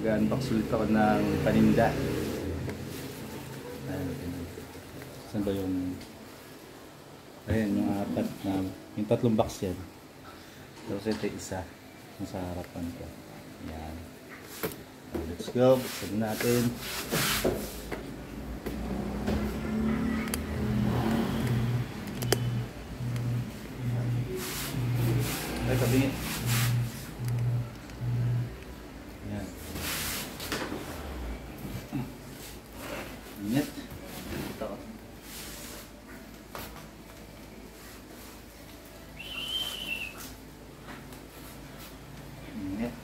Mag-unbox ulit ako ng paninda. Saan ba yung... Ayan, yung apat na... Yung tatlong box yan. Tapos ito isa. Yung sa harapan ko. Ayan. Let's go. Buksan natin. Ay, tabingin. Ayan. Ingat. Ito. Ingat.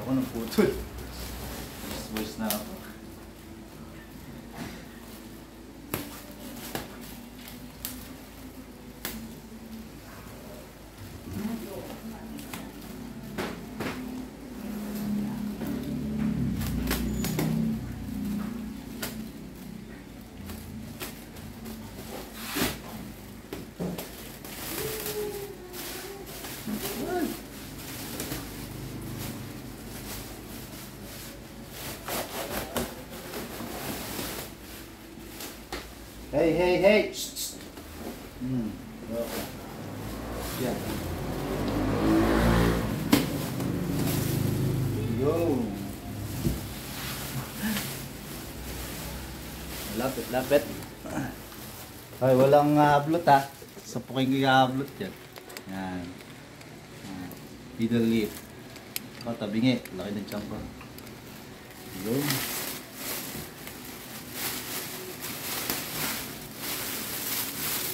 Ako ng putol. Voice na ako. Hey, hey, hey! Shh, shh. Okay. Yeah. Go! Lapit, lapit. Ay, walang hablot ha. Sapukin ko yung hablot yan. Yan. Middle lip. O, tabingi. Laki ng tiyan ko. Go!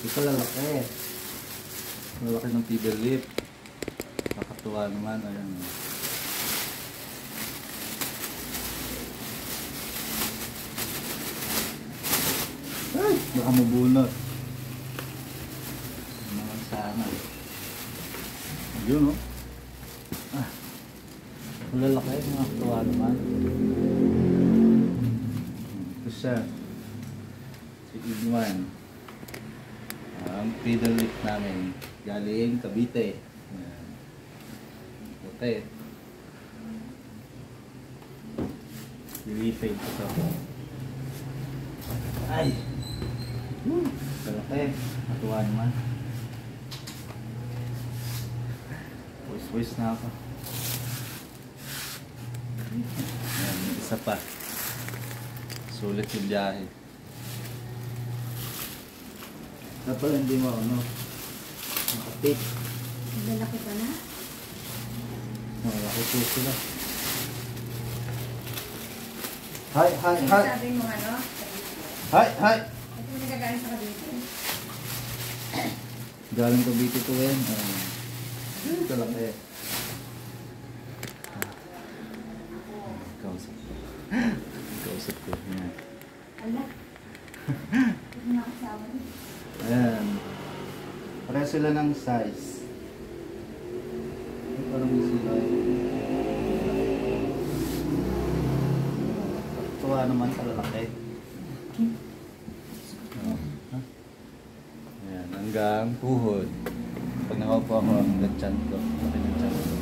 Ito lalaki. Lalaki ng middle lip. Nakatuwa naman. Ayan. Ay! Baka mabunot. Naman sana. Yun o. Ah. Lalaki. Nakatuwa naman. Ito siya. Si Idwan. Ang middle lip namin galing Cavite. Ayan. Puti. Cavite ito. Ay! Kalaki. Natuwa naman. Voice na ako. Ayan, isa pa. Sulit yung biyahe. Dapat hindi mo ano, makapit. Lalaki ka na? Malaki po sila. Hi, hi, hi! Sabi mo ano? Hi, hi! Ito mo nagagaling sa Cavite. Galing Cavite ko yan. Kalaki. Kausap ko. Kausap ko. Yan. Ala. Ito na kasama niyo. Ayan. Pareho sila ng size. Parang sila. Tuwa naman sa lalaki. Ayan, hanggang puhod. Pag nakaupo ako, hanggang tiyan ko. Laki ng tiyan ko.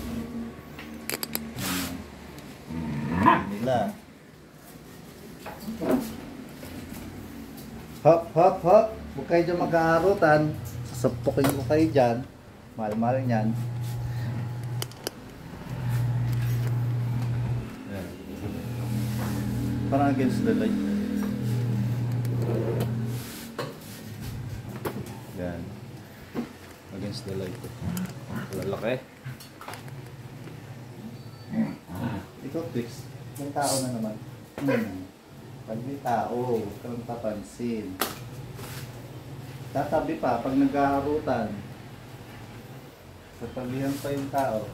Ayan. Nila. Hop, hop, hop! Huwag kayo dyan magkaarutan. Sasapukin ko kayo dyan. Mahal-mahal yan. Parang against the light. Yan. Against the light. Lalaki. Ikaw, Trix. May tao na naman. Pag may tao, huwag kang papansin. Tatabi pa pag naghaharutan. Sasabihan pa yung tao.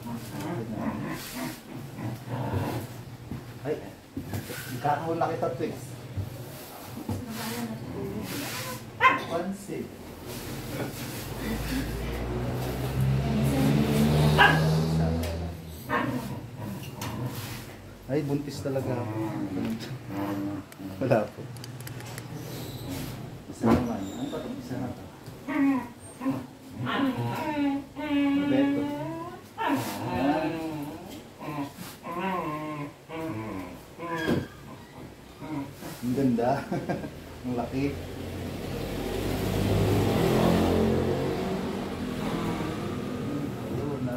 Ay, kakahula kita, Trix. Pansin. Ay, buntis talaga ako. Wala po. Isa naman. Ano pa itong isa na to? Beto. Ang ganda. Ang laki. Ayun na.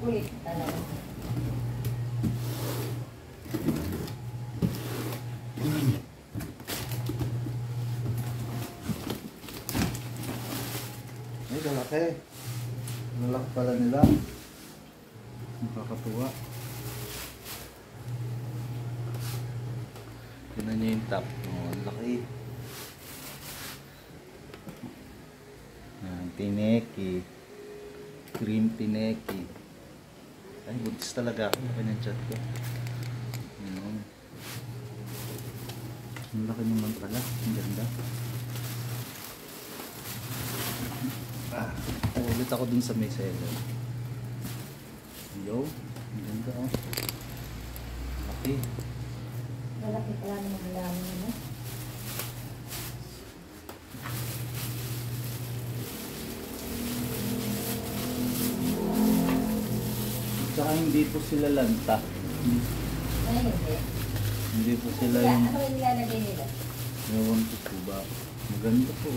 Kulit talaga. Ay, lalaki. Lalaki pala nila. Nakakatuwa. Tignan niyo yung top. Oh, ang laki. Yan, tineki. Cream tineki. Ay, buntis talaga ako. Laki ng chat ko. Yan. Ang laki naman pala. Ang ganda. Ulit ako dun sa may seller. Yo, ang ganda oh. Laki. Malaki pala ng mga lamin mo. Tsaka hindi po sila lanta. Ay, hindi. Hindi po sila Kaya, yung... ano yung nilalagay nila? Ewan ko po ba. Maganda po.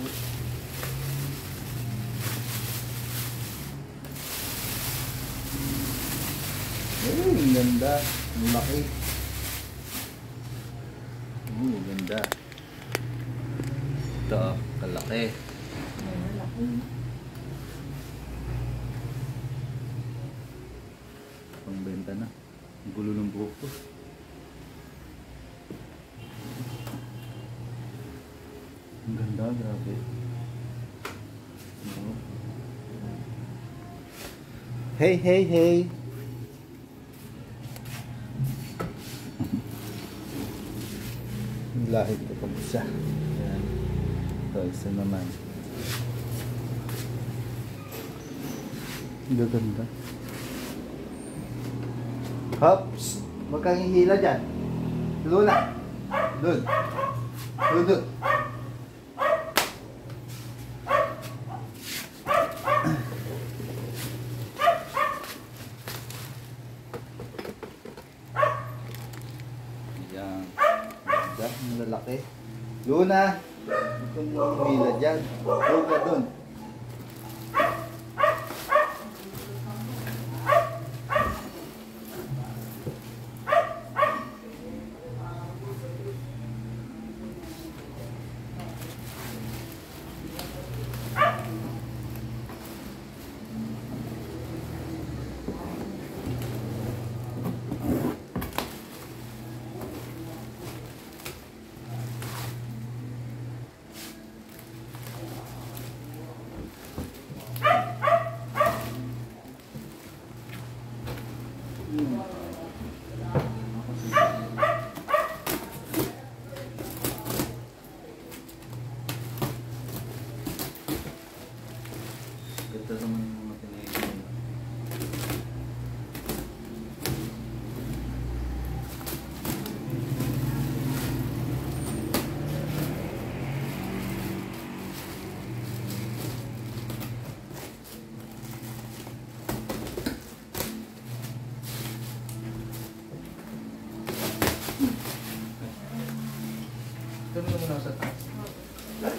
Ay, ang ganda. Ang laki. Ganda. Ito, kalaki. Ay, malaki. Pangbenta na. Ang gulo ng buhok ko. Ang ganda, grabe. Oo. Hey, hey, hey! Yung lahit ko pag isa. Ayan. Ito, isa naman. Ang ganda. Hops! Huwag kang hihila dyan. Luna! Doon! Doon! Ayan. Ganda. Ang lalaki. Luna! Huwag kang hihila dyan. Doon ka doon.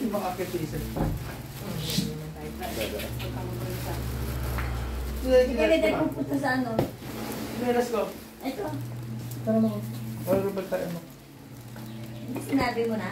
makakit sa isa. Sige, may pupunta sa ano. Meras ko. Ito. Tara mo. Wala ba tayo mo? Hindi sinabi mo na.